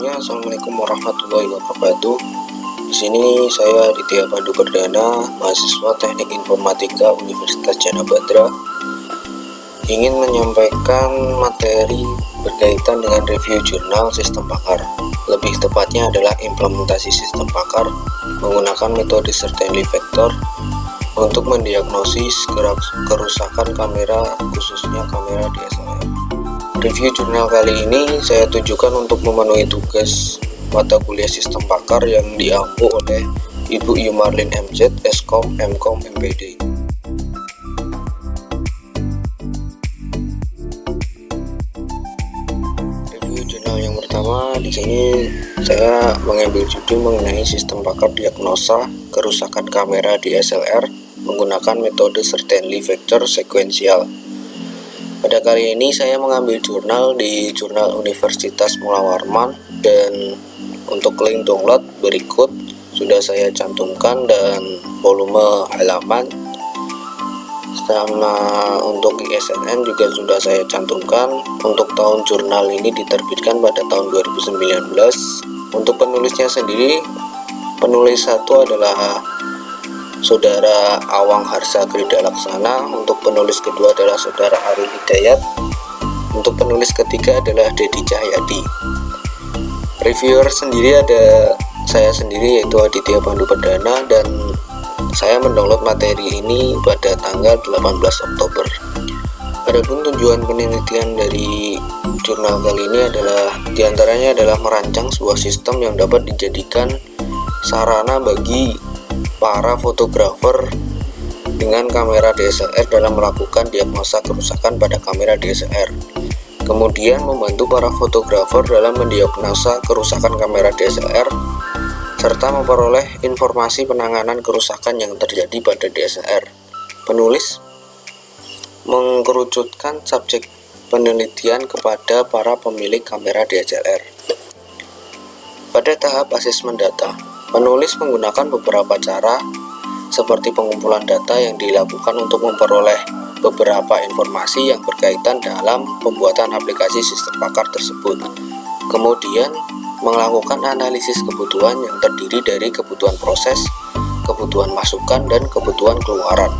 semuanya, assalamualaikum warahmatullahi wabarakatuh. Di sini saya Aditya Pandu Perdana, mahasiswa Teknik Informatika Universitas Jana Badra, ingin menyampaikan materi berkaitan dengan review jurnal sistem pakar. Lebih tepatnya adalah implementasi sistem pakar menggunakan metode certainty vector untuk mendiagnosis kerusakan kamera, khususnya kamera DSLR. Review jurnal kali ini saya tujukan untuk memenuhi tugas mata kuliah sistem pakar yang diampu oleh Ibu Yumarlin MZ, Eskom, MKom, MPD. Review jurnal yang pertama di sini saya mengambil judul mengenai sistem pakar diagnosa kerusakan kamera DSLR menggunakan metode certainty vector sekuensial. Pada kali ini saya mengambil jurnal di Jurnal Universitas Mula Warman, dan untuk link download berikut sudah saya cantumkan dan volume halaman, sama untuk ISSN juga sudah saya cantumkan. Untuk tahun jurnal ini diterbitkan pada tahun 2019. Untuk penulisnya sendiri, penulis satu adalah Saudara Awang Harsa Krida Laksana, untuk penulis kedua adalah Saudara Ari Hidayat, untuk penulis ketiga adalah Dedi Cahyadi. Reviewer sendiri ada saya sendiri, yaitu Aditya Pandu Perdana, dan saya mendownload materi ini pada tanggal 18 Oktober. Adapun tujuan penelitian dari jurnal kali ini adalah diantaranya adalah merancang sebuah sistem yang dapat dijadikan sarana bagi para fotografer dengan kamera DSLR dalam melakukan diagnosa kerusakan pada kamera DSLR. Kemudian membantu para fotografer dalam mendiagnosa kerusakan kamera DSLR serta memperoleh informasi penanganan kerusakan yang terjadi pada DSLR. Penulis mengkerucutkan subjek penelitian kepada para pemilik kamera DSLR. Pada tahap asesmen data, penulis menggunakan beberapa cara seperti pengumpulan data yang dilakukan untuk memperoleh beberapa informasi yang berkaitan dalam pembuatan aplikasi sistem pakar tersebut. Kemudian melakukan analisis kebutuhan yang terdiri dari kebutuhan proses, kebutuhan masukan, dan kebutuhan keluaran.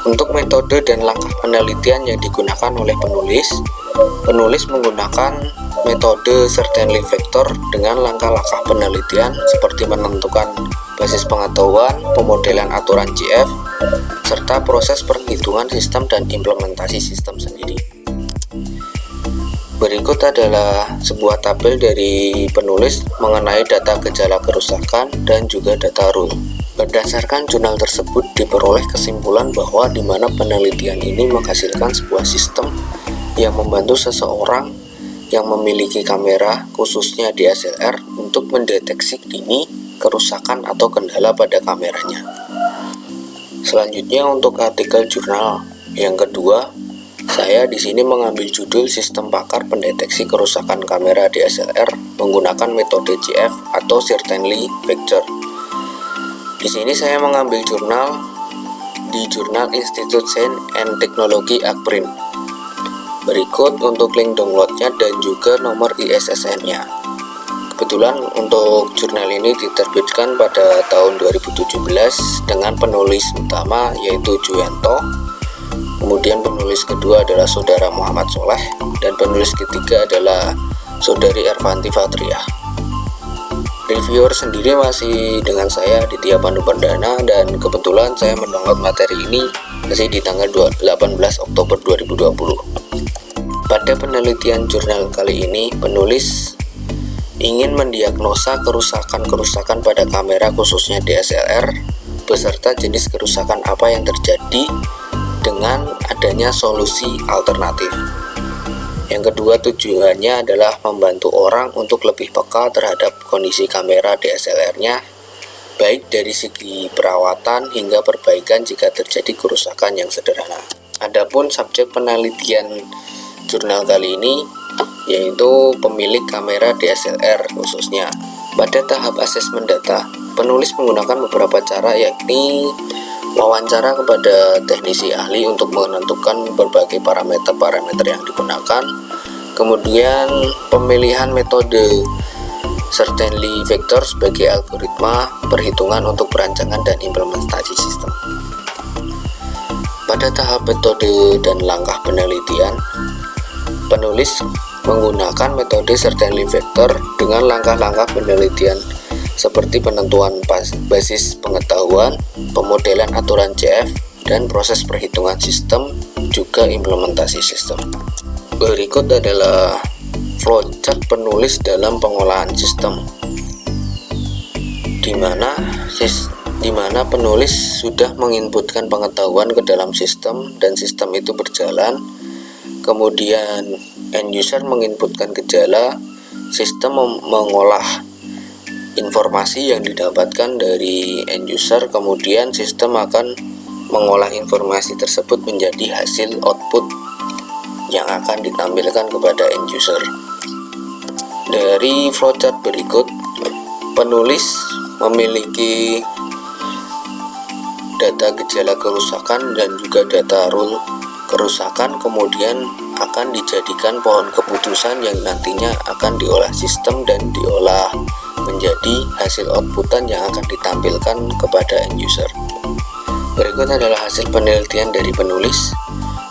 Untuk metode dan langkah penelitian yang digunakan oleh penulis menggunakan metode certainty vector dengan langkah-langkah penelitian seperti menentukan basis pengetahuan, pemodelan aturan JF, serta proses perhitungan sistem dan implementasi sistem sendiri. Berikut adalah sebuah tabel dari penulis mengenai data gejala kerusakan dan juga data rule. Berdasarkan jurnal tersebut diperoleh kesimpulan bahwa di mana penelitian ini menghasilkan sebuah sistem yang membantu seseorang yang memiliki kamera, khususnya DSLR, untuk mendeteksi dini kerusakan atau kendala pada kameranya. Selanjutnya untuk artikel jurnal yang kedua, saya di sini mengambil judul Sistem Pakar Pendeteksi Kerusakan Kamera DSLR menggunakan metode JF atau certainty vector. Di sini saya mengambil jurnal di Jurnal Institut Sains and Technology Akprim. Berikut untuk link downloadnya dan juga nomor ISSN-nya. Kebetulan untuk jurnal ini diterbitkan pada tahun 2017 dengan penulis utama yaitu Juyanto, kemudian penulis kedua adalah Saudara Muhammad Soleh, dan penulis ketiga adalah Saudari Ervanti Fatriah. Reviewer sendiri masih dengan saya Aditya Pandu Perdana, dan kebetulan saya mendownload materi ini masih di tanggal 18 Oktober 2020. Pada penelitian jurnal kali ini, penulis ingin mendiagnosa kerusakan-kerusakan pada kamera khususnya DSLR beserta jenis kerusakan apa yang terjadi dengan adanya solusi alternatif. Yang kedua, tujuannya adalah membantu orang untuk lebih peka terhadap kondisi kamera DSLR-nya, baik dari segi perawatan hingga perbaikan jika terjadi kerusakan yang sederhana. Adapun subjek penelitian jurnal kali ini yaitu pemilik kamera DSLR khususnya. Pada tahap asesmen data, penulis menggunakan beberapa cara, yakni wawancara kepada teknisi ahli untuk menentukan berbagai parameter yang digunakan, kemudian pemilihan metode certainty vector sebagai algoritma perhitungan untuk perancangan dan implementasi sistem. Pada tahap metode dan langkah penelitian, penulis menggunakan metode certainty vector dengan langkah-langkah penelitian seperti penentuan basis pengetahuan, pemodelan aturan CF, dan proses perhitungan sistem, juga implementasi sistem. Berikut adalah flowchart penulis dalam pengolahan sistem, di mana penulis sudah menginputkan pengetahuan ke dalam sistem dan sistem itu berjalan. Kemudian end user menginputkan gejala, sistem mengolah informasi yang didapatkan dari end user, kemudian sistem akan mengolah informasi tersebut menjadi hasil output yang akan ditampilkan kepada end user. Dari flowchart berikut, penulis memiliki data gejala kerusakan dan juga data rule kerusakan, kemudian akan dijadikan pohon keputusan yang nantinya akan diolah sistem dan diolah menjadi hasil outputan yang akan ditampilkan kepada end user. Berikut adalah hasil penelitian dari penulis,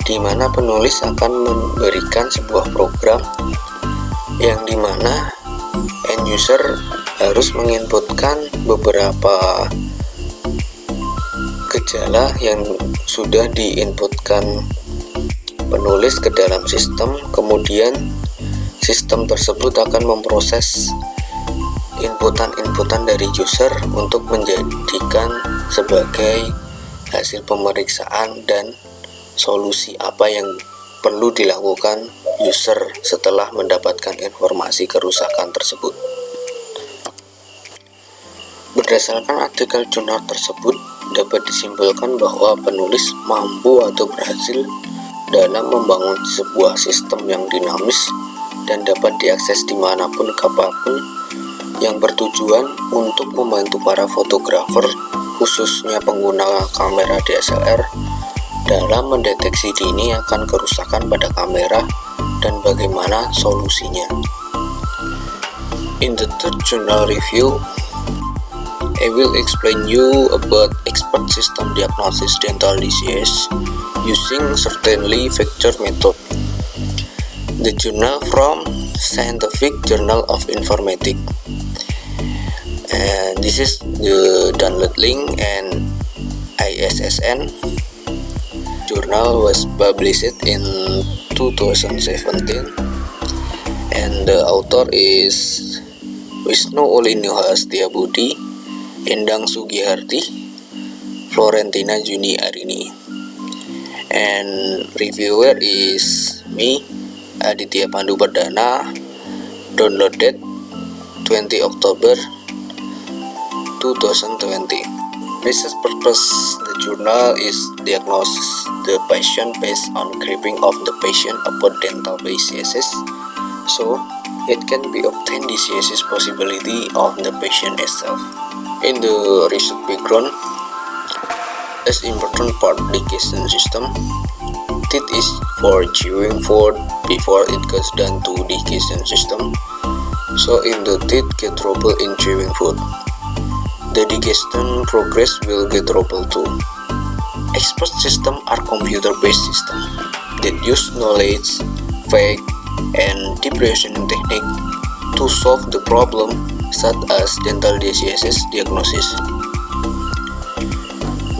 di mana penulis akan memberikan sebuah program yang dimana end user harus menginputkan beberapa gejala yang sudah diinputkan penulis ke dalam sistem. Kemudian sistem tersebut akan memproses inputan-inputan dari user untuk menjadikan sebagai hasil pemeriksaan dan solusi apa yang perlu dilakukan user setelah mendapatkan informasi kerusakan tersebut. Berdasarkan artikel jurnal tersebut, dapat disimpulkan bahwa penulis mampu atau berhasil dalam membangun sebuah sistem yang dinamis dan dapat diakses dimanapun kapanpun, yang bertujuan untuk membantu para fotografer, khususnya pengguna kamera DSLR, dalam mendeteksi dini akan kerusakan pada kamera dan bagaimana solusinya. In the third journal review, I will explain you about expert system diagnosis dental disease using certainty vector method. The journal from Scientific Journal of Informatics. And this is the download link and ISSN. Journal was published in 2017 and the author is Wisnu Ulinuha Setiabudi, Endang Sugiharti, Florentina Juni Arini, and reviewer is me, Aditya Pandu Perdana. Downloaded 20 October 2020. Research purpose: the journal is diagnosis the patient based on gripping of the patient about dental diseases, so it can be obtained diseases possibility of the patient itself. In the research background, as important part digestion system, teeth is for chewing food before it goes down to digestion system. So in the teeth get trouble in chewing food, the digestion progress will get trouble too. Expert system are computer-based systems that use knowledge, fact, and deep reasoning technique to solve the problem such as dental diseases diagnosis.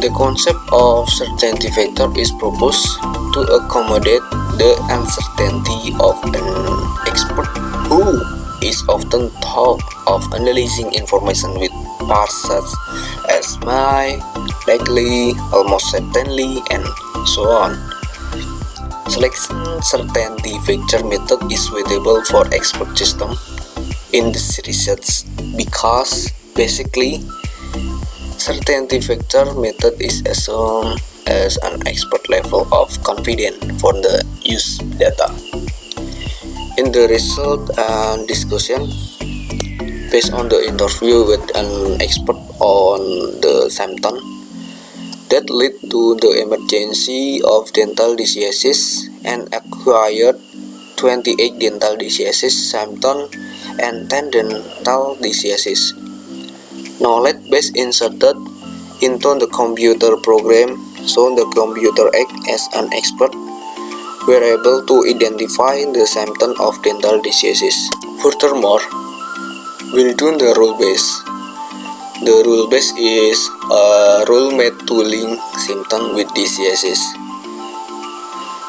The concept of certainty vector is proposed to accommodate the uncertainty of an expert who is often thought of analyzing information with parts such as may, likely, almost certainly, and so on. Selection certainty vector method is suitable for expert system in this research because basically certainty vector method is assumed as an expert level of confidence for the use data. In the result and discussion, based on the interview with an expert on the symptom that led to the emergency of dental diseases and acquired 28 dental diseases symptoms and tangential diseases. Knowledge base inserted into the computer program so the computer act as an expert were able to identify the symptoms of dental diseases. Furthermore, we'll do the rule base. The rule base is a rule made to link symptoms with diseases.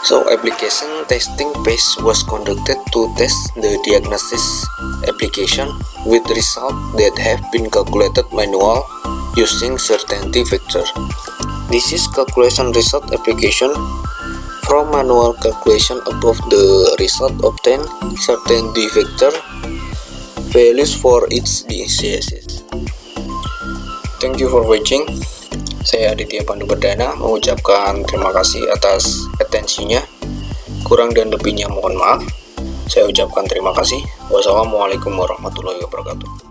So application testing phase was conducted to test the diagnosis application with results that have been calculated manual using certainty factor. This is calculation result application. From manual calculation above the result obtained certainty factor values for each diseases. Thank you for watching. Saya Aditya Pandu Perdana mengucapkan terima kasih atas atensinya. Kurang dan lebihnya mohon maaf. Saya ucapkan terima kasih. Wassalamualaikum warahmatullahi wabarakatuh.